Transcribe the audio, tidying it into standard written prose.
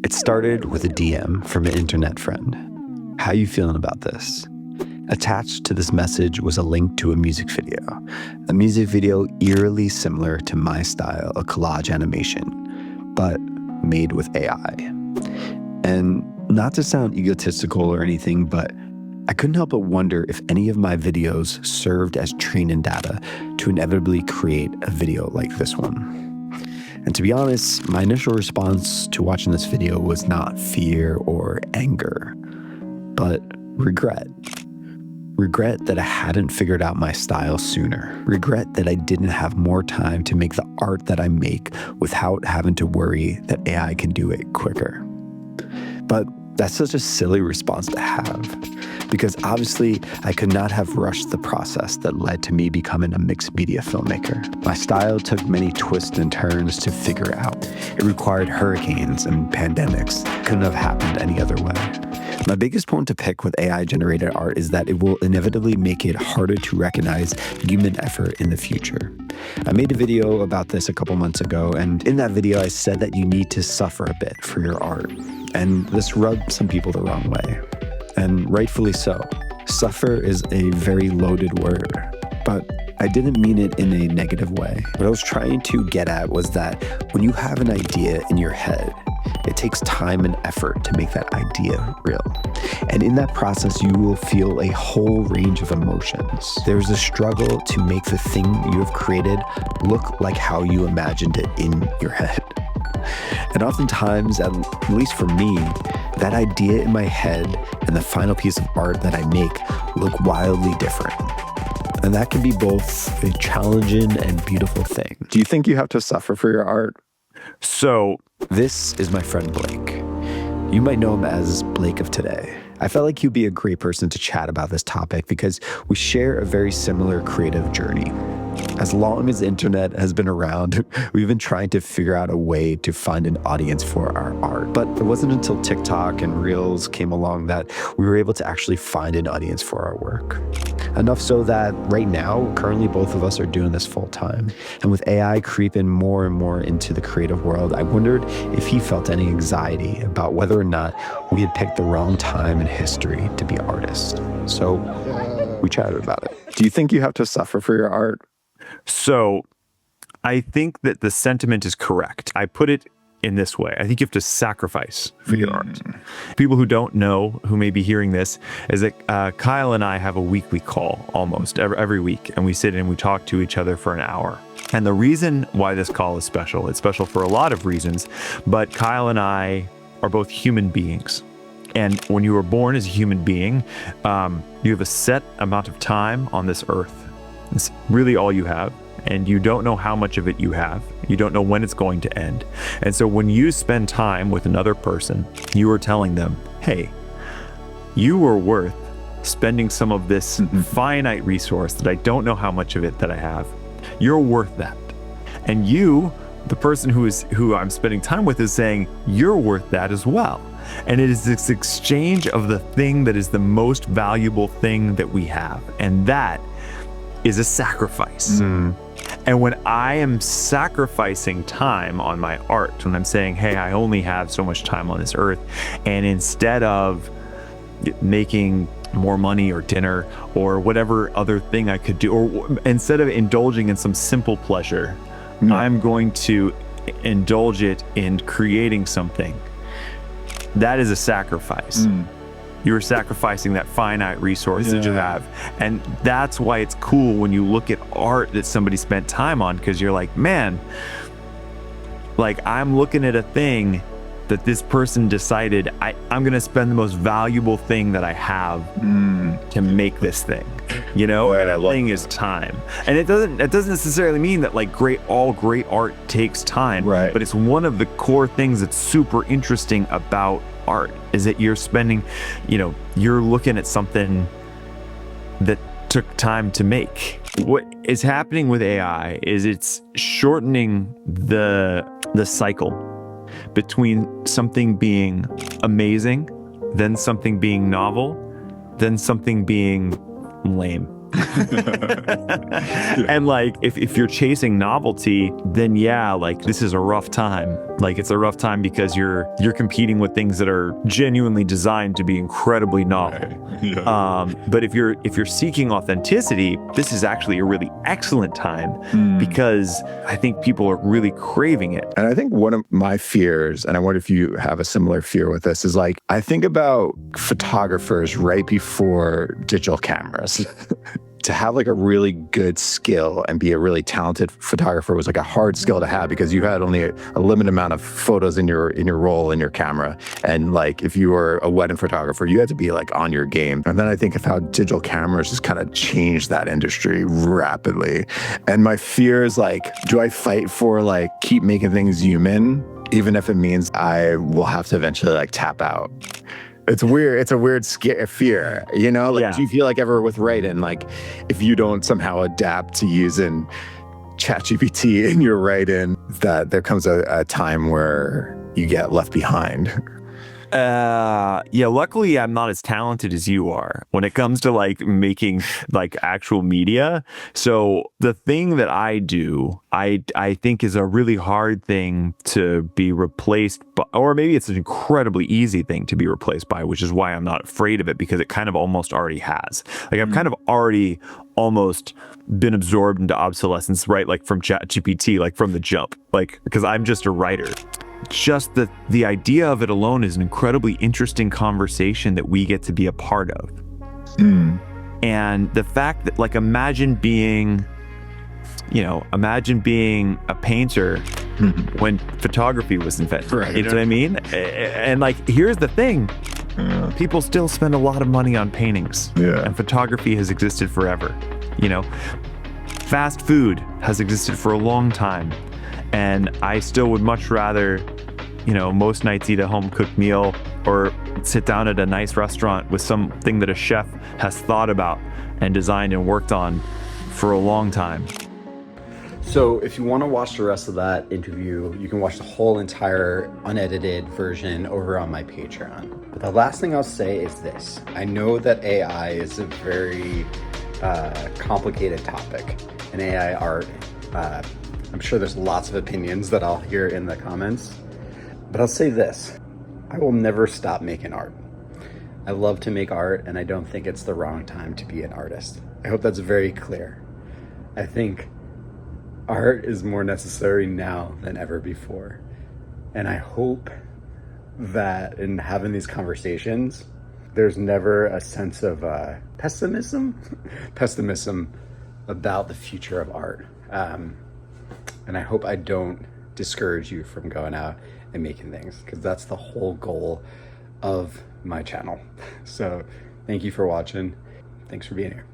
It started with a DM from an internet friend. How you feeling about this? Attached to this message was a link to a music video eerily similar to my style of collage animation, but made with AI. And not to sound egotistical or anything, but I couldn't help but wonder if any of my videos served as training data to inevitably create a video like this one. And to be honest, my initial response to watching this video was not fear or anger, but regret. Regret that I hadn't figured out my style sooner. Regret that I didn't have more time to make the art that I make without having to worry that AI can do it quicker. But that's such a silly response to have, because obviously I could not have rushed the process that led to me becoming a mixed media filmmaker. My style took many twists and turns to figure out. It required hurricanes and pandemics. Couldn't have happened any other way. My biggest point to pick with AI-generated art is that it will inevitably make it harder to recognize human effort in the future. I made a video about this a couple months ago, and in that video I said that you need to suffer a bit for your art. And this rubbed some people the wrong way. And rightfully so. Suffer is a very loaded word, but I didn't mean it in a negative way. What I was trying to get at was that when you have an idea in your head, it takes time and effort to make that idea real. And in that process, you will feel a whole range of emotions. There's a struggle to make the thing you have created look like how you imagined it in your head. And oftentimes, at least for me, that idea in my head and the final piece of art that I make look wildly different. And that can be both a challenging and beautiful thing. Do you think you have to suffer for your art? So, this is my friend Blake. You might know him as Blake of Today. I felt like he'd be a great person to chat about this topic because we share a very similar creative journey. As long as the internet has been around, we've been trying to figure out a way to find an audience for our art. But it wasn't until TikTok and Reels came along that we were able to actually find an audience for our work. Enough so that right now, currently both of us are doing this full time. And with AI creeping more and more into the creative world, I wondered if he felt any anxiety about whether or not we had picked the wrong time in history to be artists. So we chatted about it. Do you think you have to suffer for your art? So I think that the sentiment is correct. I put it in this way. I think you have to sacrifice for your art. People who don't know, who may be hearing this, is that Kyle and I have a weekly call almost every week, and we sit and we talk to each other for an hour. And the reason why this call is special, it's special for a lot of reasons, but Kyle and I are both human beings. And when you were born as a human being, you have a set amount of time on this earth. It's really all you have, and you don't know how much of it you have. You don't know when it's going to end. And so when you spend time with another person, you are telling them, hey, you are worth spending some of this finite resource that I don't know how much of it that I have. You're worth that. And you, the person who I'm spending time with, is saying, you're worth that as well. And it is this exchange of the thing that is the most valuable thing that we have. And that is a sacrifice. And when I am sacrificing time on my art, when I'm saying, hey, I only have so much time on this earth, and instead of making more money or dinner or whatever other thing I could do, or instead of indulging in some simple pleasure, I'm going to indulge it in creating something. That is a sacrifice. You're sacrificing that finite resource that you have. And that's why it's cool when you look at art that somebody spent time on, because you're like, man, like I'm looking at a thing that this person decided I'm going to spend the most valuable thing that I have to make this thing. You know, and that thing is time. And it doesn't necessarily mean that like all great art takes time, right? But it's one of the core things that's super interesting about art is that you're spending, you're looking at something that took time to make. What is happening with AI is it's shortening the cycle between something being amazing, then something being novel, then something being lame. And like, if you're chasing novelty, then yeah, like this is a rough time. Like it's a rough time because you're competing with things that are genuinely designed to be incredibly novel. Right. Yeah. But if you're seeking authenticity, this is actually a really excellent time because I think people are really craving it. And I think one of my fears, and I wonder if you have a similar fear with this, is like, I think about photographers right before digital cameras. To have like a really good skill and be a really talented photographer was like a hard skill to have because you had only a limited amount of photos in your roll in your camera. And like if you were a wedding photographer, you had to be like on your game. And then I think of how digital cameras just kind of changed that industry rapidly. And my fear is like, do I fight for like keep making things human, even if it means I will have to eventually like tap out? It's weird. It's a weird fear, you know? Like, Yeah. Do you feel like ever with writing, like if you don't somehow adapt to using ChatGPT in your writing, that there comes a time where you get left behind? Yeah, luckily I'm not as talented as you are when it comes to like making like actual media. So the thing that I do, I think is a really hard thing to be replaced by, or maybe it's an incredibly easy thing to be replaced by, which is why I'm not afraid of it, because it kind of almost already has. Like I've kind of already almost been absorbed into obsolescence, right? Like from ChatGPT, like from the jump, like because I'm just a writer. Just the idea of it alone is an incredibly interesting conversation that we get to be a part of. And the fact that like imagine being a painter when photography was invented. Right. You know what I mean? And like here's the thing. People still spend a lot of money on paintings. Yeah. And photography has existed forever. You know, fast food has existed for a long time. And I still would much rather, most nights eat a home-cooked meal or sit down at a nice restaurant with something that a chef has thought about and designed and worked on for a long time. So if you want to watch the rest of that interview, you can watch the whole entire unedited version over on my Patreon. But the last thing I'll say is this. I know that AI is a very complicated topic, and AI art. I'm sure there's lots of opinions that I'll hear in the comments, but I'll say this. I will never stop making art. I love to make art, and I don't think it's the wrong time to be an artist. I hope that's very clear. I think art is more necessary now than ever before. And I hope that in having these conversations, there's never a sense of pessimism about the future of art. And I hope I don't discourage you from going out and making things, because that's the whole goal of my channel. So thank you for watching. Thanks for being here.